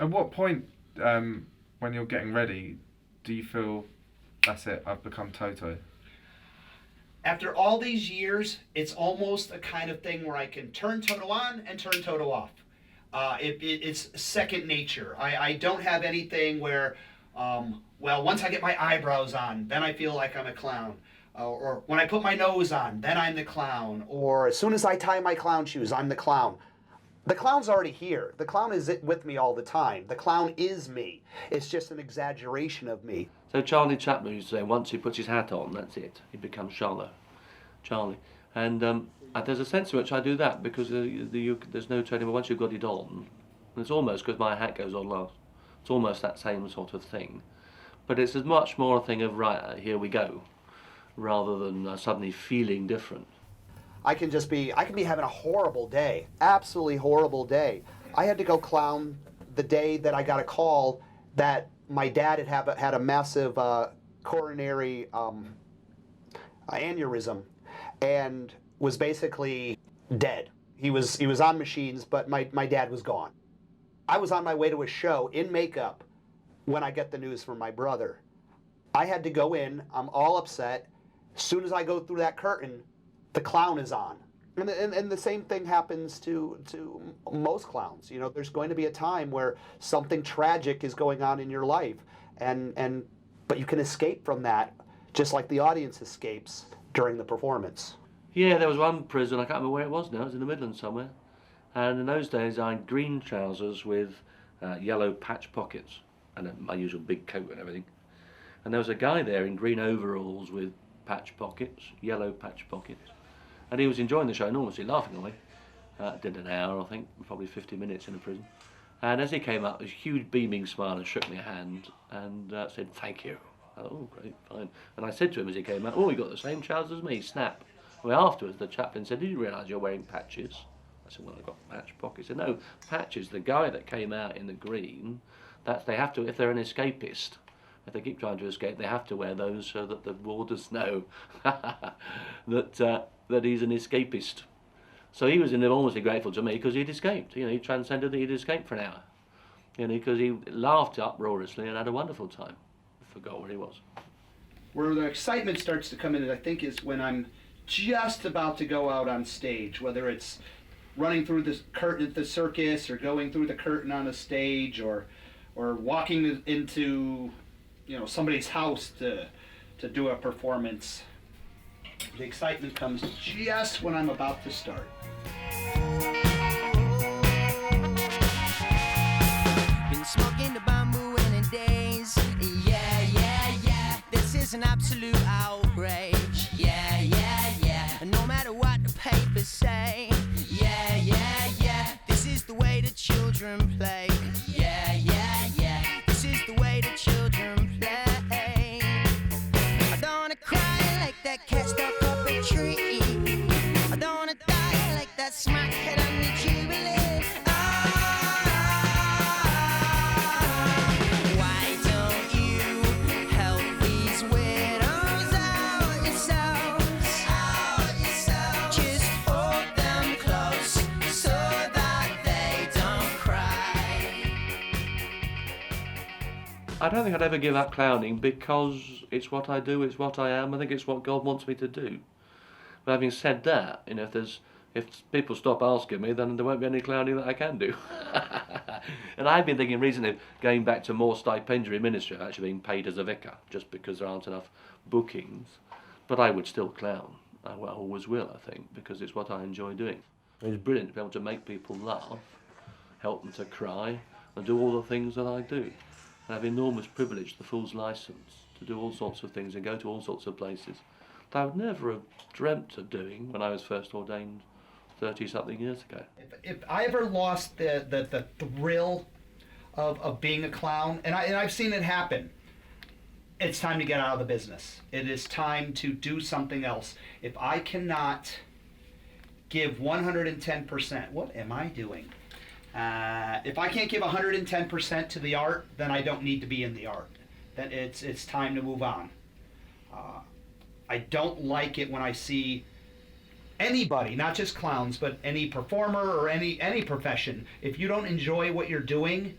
At what point, when you're getting ready, do you feel, that's it, I've become Toto? After all these years, it's almost a kind of thing where I can turn Toto on and turn Toto off. It's second nature. I don't have anything where, well, once I get my eyebrows on, then I feel like I'm a clown. Or when I put my nose on, then I'm the clown. Or as soon as I tie my clown shoes, I'm the clown. The clown's already here. The clown is with me all the time. The clown is me. It's just an exaggeration of me. So Charlie Chaplin used to say, once he puts his hat on, that's it. He becomes Charlie. And there's a sense in which I do that because there's no training. But once you've got it on, and it's almost because my hat goes on last. It's almost that same sort of thing. But it's as much more a thing of, right, here we go, rather than suddenly feeling different. I can be having a horrible day, absolutely horrible day. I had to go clown the day that I got a call that my dad had a massive coronary aneurysm and was basically dead. He was on machines, but my dad was gone. I was on my way to a show in makeup when I get the news from my brother. I had to go in, I'm all upset. As soon as I go through that curtain, the clown is on. And the same thing happens to most clowns. You know, there's going to be a time where something tragic is going on in your life, but you can escape from that just like the audience escapes during the performance. Yeah, there was one prison, I can't remember where it was now, it was in the Midlands somewhere. And in those days I had green trousers with yellow patch pockets and my usual big coat and everything. And there was a guy there in green overalls with patch pockets, yellow patch pockets. And he was enjoying the show enormously, laughing away. Did an hour, I think, probably 50 minutes in a prison. And as he came up, a huge beaming smile and shook me a hand and said, "Thank you." Oh, great, fine. And I said to him as he came out, "Oh, you got the same trousers as me, snap." Well, afterwards, the chaplain said, "Did you realise you're wearing patches?" I said, "Well, I've got patch pockets." He said, "No, patches, the guy that came out in the green, they have to, if they're an escapist, if they keep trying to escape, they have to wear those so that the warders know that he's an escapist." So he was enormously grateful to me because he'd escaped. You know, he transcended that he'd escaped for an hour. You know, because he laughed uproariously and had a wonderful time. I forgot where he was. Where the excitement starts to come in, I think, is when I'm just about to go out on stage, whether it's running through the curtain at the circus or going through the curtain on a stage or walking into, you know, somebody's house to do a performance. The excitement comes just when I'm about to start. Been smoking the bamboo in days. Yeah. This is an absolute outrage. Yeah. And no matter what the papers say. Yeah. This is the way the children play. Yeah. This is the way the children play. I don't wanna cry like that cat stuck up a tree. I don't wanna die like that smackhead on the jubilee. Why don't you help these widows out yourselves? Just hold them close so that they don't cry. I don't think I'd ever give up clowning because it's what I do, it's what I am. I think it's what God wants me to do. But having said that, you know, if people stop asking me, then there won't be any clowning that I can do. And I've been thinking recently of going back to more stipendiary ministry, actually being paid as a vicar, just because there aren't enough bookings. But I would still clown. I always will, I think, because it's what I enjoy doing. It's brilliant to be able to make people laugh, help them to cry, and do all the things that I do. I have enormous privilege, the Fool's License, to do all sorts of things and go to all sorts of places that I would never have dreamt of doing when I was first ordained 30-something years ago. If I ever lost the thrill of being a clown, and I've seen it happen, it's time to get out of the business. It is time to do something else. If I cannot give 110%, what am I doing? If I can't give 110% to the art, then I don't need to be in the art. Then it's time to move on. I don't like it when I see anybody, not just clowns, but any performer or any profession. If you don't enjoy what you're doing,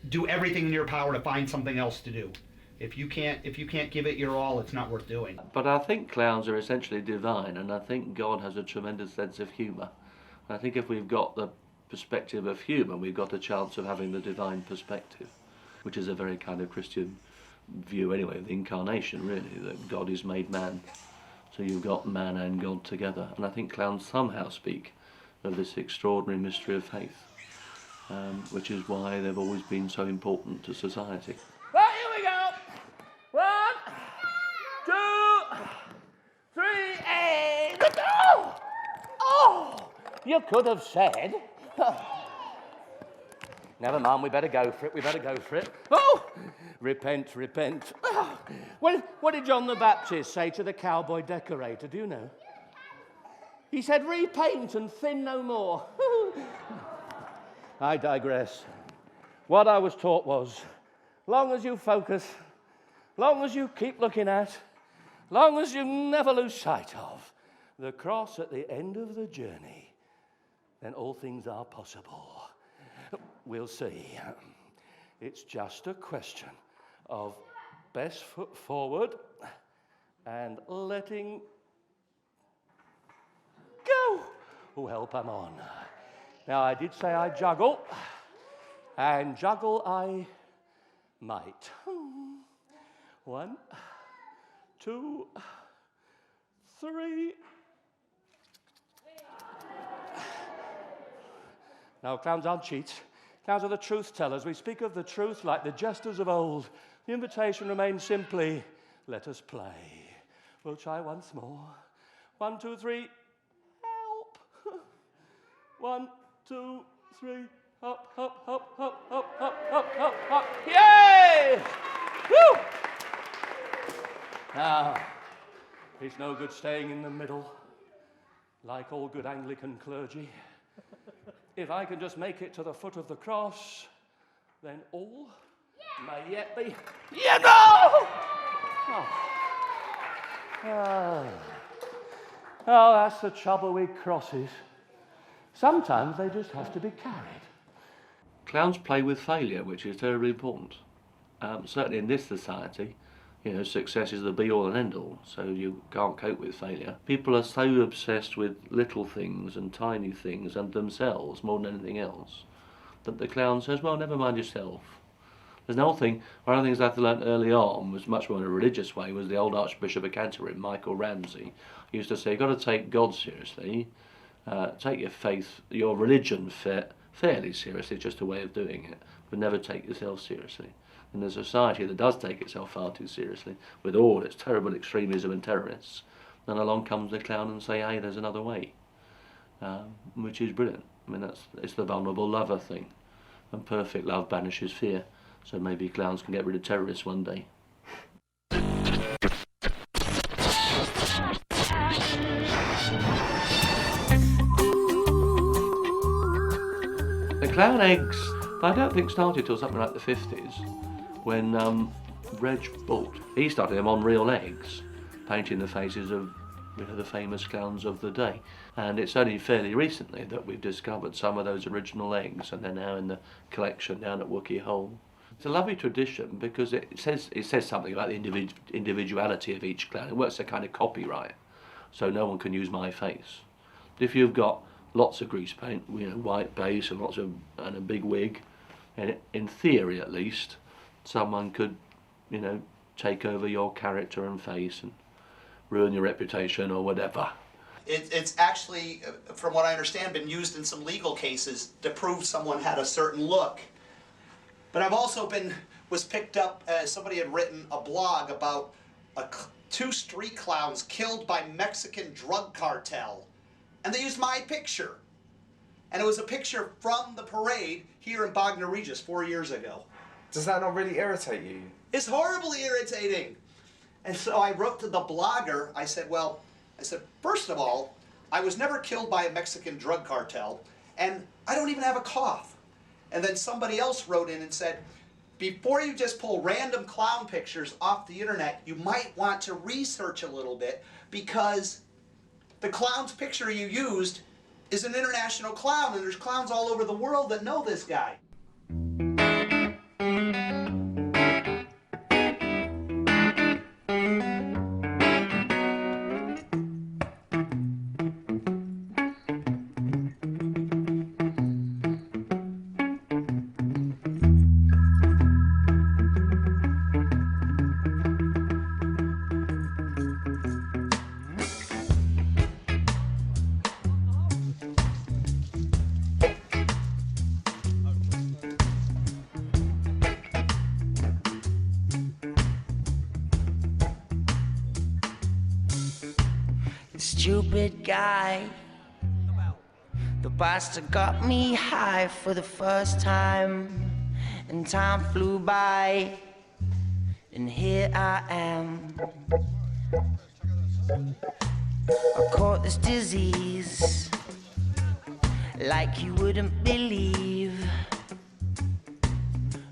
do everything in your power to find something else to do. If you can't give it your all, it's not worth doing. But I think clowns are essentially divine, and I think God has a tremendous sense of humour. I think if we've got the perspective of humour, we've got a chance of having the divine perspective, which is a very kind of Christian view anyway, of the incarnation really, that God is made man. So you've got man and God together. And I think clowns somehow speak of this extraordinary mystery of faith, which is why they've always been so important to society. Right, here we go. 1, 2, 3, and go! Oh, you could have said. Never mind, we better go for it, Oh, repent. Oh. What did John the Baptist say to the cowboy decorator, do you know? He said, repaint and thin no more. I digress. What I was taught was, long as you focus, long as you keep looking at, long as you never lose sight of the cross at the end of the journey, then all things are possible. We'll see. It's just a question of best foot forward and letting go. Oh, help, I'm on. Now, I did say I juggle, and juggle I might. 1, 2, 3. Now, clowns aren't cheats. Clowns are the truth tellers. We speak of the truth like the jesters of old. The invitation remains simply, let us play. We'll try once more. 1, 2, 3, help. 1, 2, 3, hop, hop, hop, hop, hop, hop, hop, hop, hop. Yay! Woo! Now, it's no good staying in the middle, like all good Anglican clergy. If I can just make it to the foot of the cross, then all may yet be... Yeah, no! Oh, that's the trouble with crosses. Sometimes they just have to be carried. Clowns play with failure, which is terribly important. Certainly in this society, success is the be-all and end-all, so you can't cope with failure. People are so obsessed with little things and tiny things and themselves more than anything else that the clown says, well, never mind yourself. There's an old thing, one of the things I learned early on was much more in a religious way, was the old Archbishop of Canterbury, Michael Ramsey, used to say, you've got to take God seriously, take your faith, your religion fairly seriously, just a way of doing it, but never take yourself seriously. In a society that does take itself far too seriously, with all its terrible extremism and terrorists, then along comes the clown and say, hey, there's another way, which is brilliant. I mean, it's the vulnerable lover thing, and perfect love banishes fear, so maybe clowns can get rid of terrorists one day. The clown eggs, I don't think started till something like the 50s, when Reg Bolt, he started them on real eggs, painting the faces of the famous clowns of the day. And it's only fairly recently that we've discovered some of those original eggs, and they're now in the collection down at Wookey Hole. It's a lovely tradition because it says something about the individuality of each clown. It works as a kind of copyright, so no one can use my face. If you've got lots of grease paint, white base and and a big wig, and in theory at least, someone could, take over your character and face and ruin your reputation or whatever. It's actually, from what I understand, been used in some legal cases to prove someone had a certain look. But I've also was picked up, somebody had written a blog about 2 street clowns killed by Mexican drug cartel. And they used my picture. And it was a picture from the parade here in Gardner Regis 4 years ago. Does that not really irritate you? It's horribly irritating. And so I wrote to the blogger, I said, first of all, I was never killed by a Mexican drug cartel, and I don't even have a cough. And then somebody else wrote in and said, before you just pull random clown pictures off the internet, you might want to research a little bit, because the clown's picture you used is an international clown, and there's clowns all over the world that know this guy. stupid guy. The bastard got me high for the first time, and time flew by, and here I am. I caught this disease like you wouldn't believe,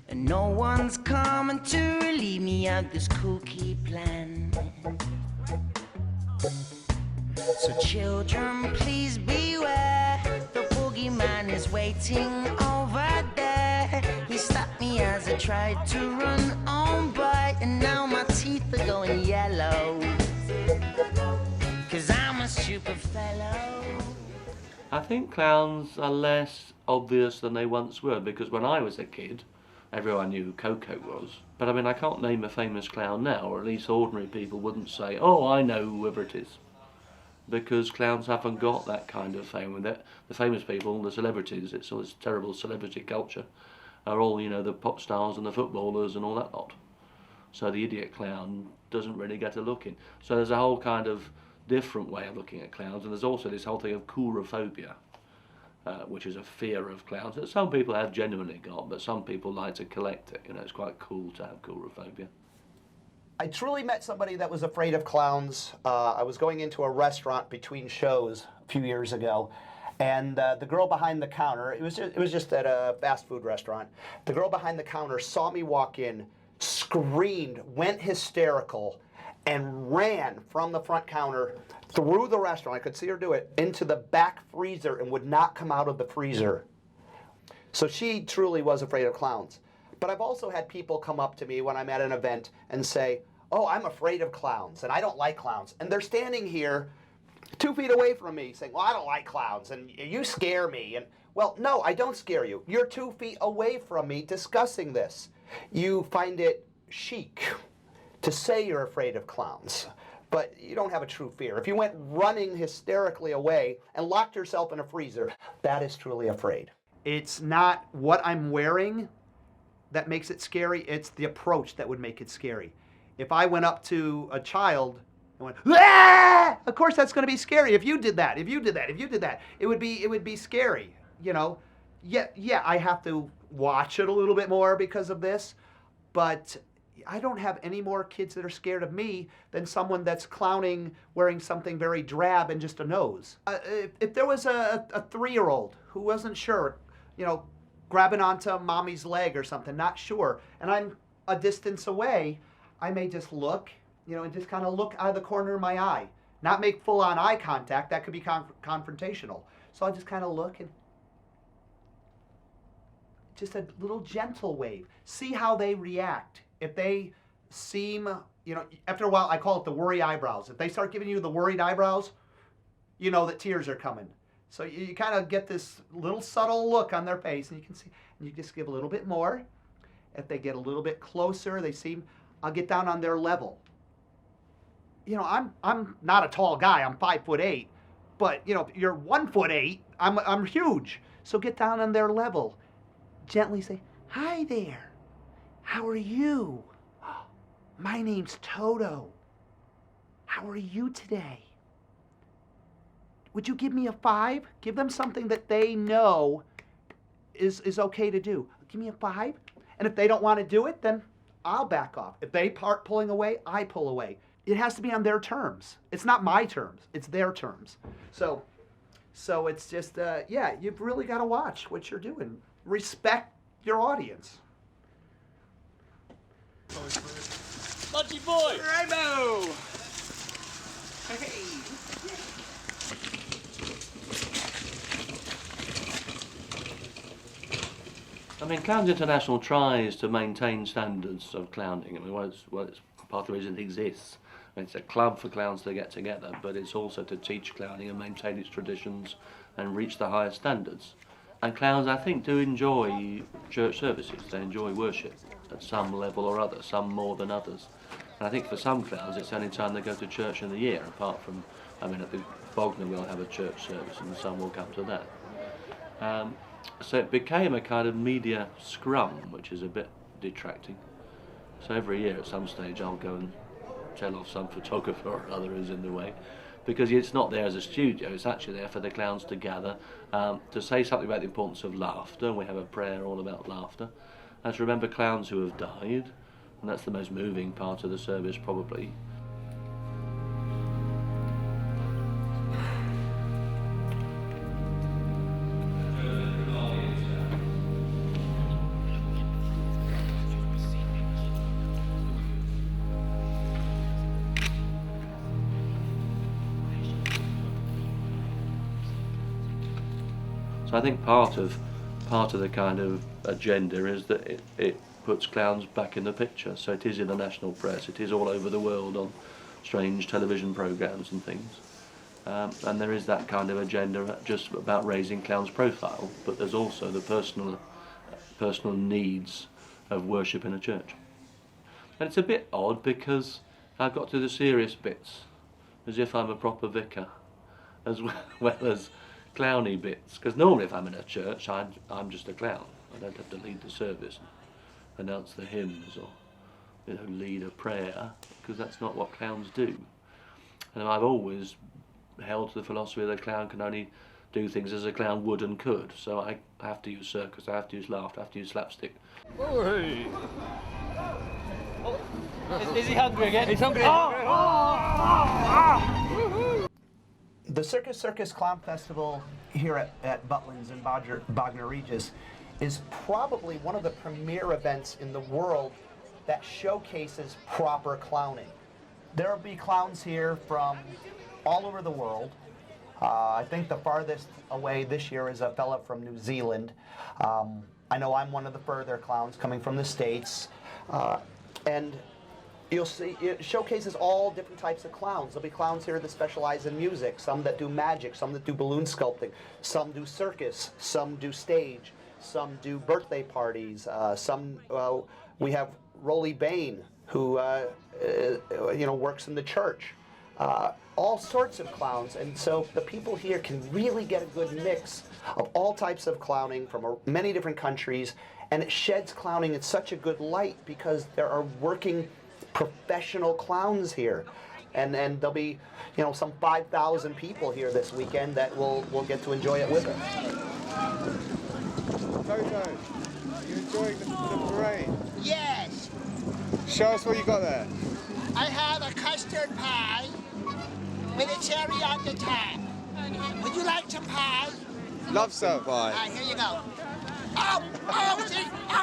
and no one's coming to relieve me of this kooky plan. So children, please beware, the boogeyman is waiting over there. He stopped me as I tried to run on by, and now my teeth are going yellow, 'cause I'm a super fellow. I think clowns are less obvious than they once were, because when I was a kid, everyone knew who Coco was. But I mean, I can't name a famous clown now, or at least ordinary people wouldn't say, oh, I know whoever it is. Because clowns haven't got that kind of fame. The famous people, the celebrities, it's all this terrible celebrity culture, are all, you know, the pop stars and the footballers and all that lot. So the idiot clown doesn't really get a look in. So there's a whole kind of different way of looking at clowns, and there's also this whole thing of coulrophobia, which is a fear of clowns that some people have genuinely got, but some people like to collect it. You know, it's quite cool to have coulrophobia. I truly met somebody that was afraid of clowns. I was going into a restaurant between shows a few years ago, and the girl behind the counter, it was just at a fast food restaurant, the girl behind the counter saw me walk in, screamed, went hysterical, and ran from the front counter through the restaurant, I could see her do it, into the back freezer and would not come out of the freezer. So she truly was afraid of clowns. But I've also had people come up to me when I'm at an event and say, oh, I'm afraid of clowns and I don't like clowns. And they're standing here 2 feet away from me saying, well, I don't like clowns and you scare me. And well, no, I don't scare you. You're 2 feet away from me discussing this. You find it chic to say you're afraid of clowns, but you don't have a true fear. If you went running hysterically away and locked yourself in a freezer, that is truly afraid. It's not what I'm wearing that makes it scary, it's the approach that would make it scary. If I went up to a child and went, ah! Of course that's gonna be scary. If you did that, it would be scary, you know? Yeah, I have to watch it a little bit more because of this, but I don't have any more kids that are scared of me than someone that's clowning wearing something very drab and just a nose. If there was a 3-year-old who wasn't sure, you know, grabbing onto mommy's leg or something, not sure, and I'm a distance away, I may just look, you know, and just kind of look out of the corner of my eye. Not make full-on eye contact, that could be confrontational. So I just kind of look and just a little gentle wave. See how they react. If they seem, you know, after a while, I call it the worry eyebrows. If they start giving you the worried eyebrows, you know that tears are coming. So you kind of get this little subtle look on their face, and you can see, and you just give a little bit more. If they get a little bit closer, they seem, I'll get down on their level. You know, I'm not a tall guy, I'm 5'8", but you know, if you're 1'8", I'm huge. So get down on their level. Gently say, hi there, how are you? My name's Toto. How are you today? Would you give me a 5? Give them something that they know is okay to do. Give me a 5. And if they don't want to do it, then I'll back off. If they start pulling away, I pull away. It has to be on their terms. It's not my terms. It's their terms. So it's just, yeah, you've really got to watch what you're doing. Respect your audience. Lucky boy! Ramo! Hey! I mean, Clowns International tries to maintain standards of clowning. I mean, it's part of the reason it exists. I mean, it's a club for clowns to get together, but it's also to teach clowning and maintain its traditions and reach the highest standards. And clowns, I think, do enjoy church services. They enjoy worship at some level or other, some more than others. And I think for some clowns, it's the only time they go to church in the year, apart from, I mean, at the Bognor we'll have a church service, and some will come to that. So it became a kind of media scrum, which is a bit detracting. So every year at some stage I'll go and tell off some photographer or other who's in the way. because it's not there as a studio, it's actually there for the clowns to gather, to say something about the importance of laughter, and we have a prayer all about laughter, and to remember clowns who have died, and that's the most moving part of the service probably. So I think part of the kind of agenda is that it puts clowns back in the picture. So it is in the national press, it is all over the world on strange television programmes and things. And there is that kind of agenda just about raising clowns' profile, but there's also the personal needs of worship in a church. And it's a bit odd because I've got to the serious bits as if I'm a proper vicar, as well as clowny bits, because normally if I'm in a church I'm just a clown. I don't have to lead the service and announce the hymns or lead a prayer, because that's not what clowns do. And I've always held to the philosophy that a clown can only do things as a clown would and could. So I have to use circus, I have to use laughter, I have to use slapstick. Hey. Is he hungry again? He's hungry. The Circus Clown Festival here at Butlins in Bognor Regis is probably one of the premier events in the world that showcases proper clowning. There will be clowns here from all over the world. I think the farthest away this year is a fella from New Zealand. I know I'm one of the further clowns coming from the States. And you'll see, it showcases all different types of clowns. There'll be clowns here that specialize in music, some that do magic, some that do balloon sculpting, some do circus, some do stage, some do birthday parties, we have Rolly Bain, who works in the church. All sorts of clowns, and so the people here can really get a good mix of all types of clowning from many different countries, and it sheds clowning in such a good light because there are working professional clowns here, and there'll be some 5,000 people here this weekend that will get to enjoy it with us. Toto, you enjoying the parade? Yes, Show us what you got there. I have a custard pie with a cherry on the top. Would you like some pie? Love some All pie. right, here you go.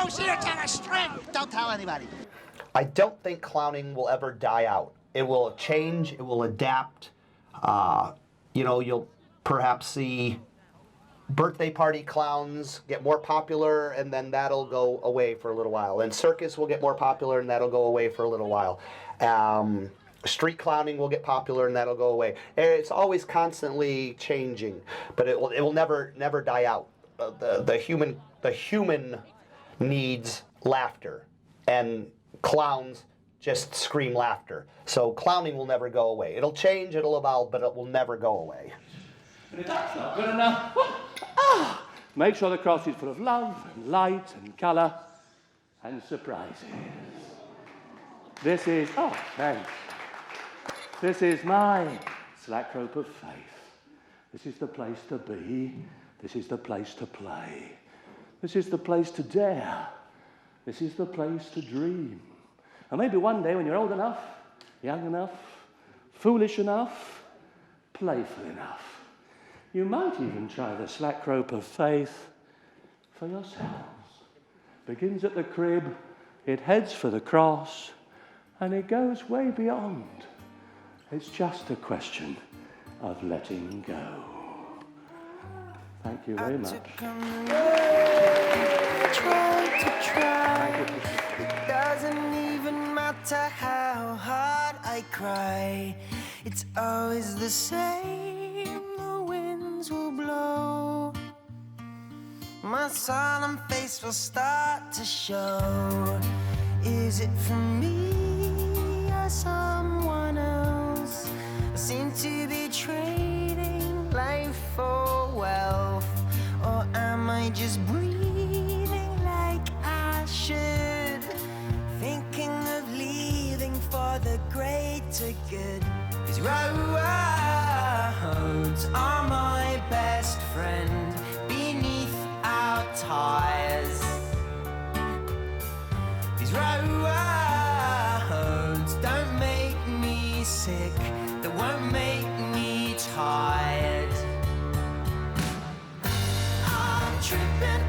See, it's on a string. Don't tell anybody. I don't think clowning will ever die out. It will change, it will adapt. You'll perhaps see birthday party clowns get more popular, and then that'll go away for a little while. And circus will get more popular, and that'll go away for a little while. Street clowning will get popular, and that'll go away. It's always constantly changing, but it will never die out. The human needs laughter, and clowns just scream laughter. So clowning will never go away. It'll change, it'll evolve, but it will never go away. And if that's not good enough, make sure the cross is full of love and light and colour and surprises. This is, thanks. This is my slack rope of faith. This is the place to be. This is the place to play. This is the place to dare. This is the place to dream. And maybe one day when you're old enough, young enough, foolish enough, playful enough, you might even try the slack rope of faith for yourselves. Begins at the crib, it heads for the cross, and it goes way beyond. It's just a question of letting go. Thank you very much. It doesn't even matter how hard I cry. It's always the same. The winds will blow. My solemn face will start to show. Is it for me or someone else? I seem to be trading life for wealth. Or am I just breathing like I should? Thinking of leaving for the greater good. 'Cause roads are my best friend beneath our tires. These roads don't make me sick, they won't make me tired. I'm tripping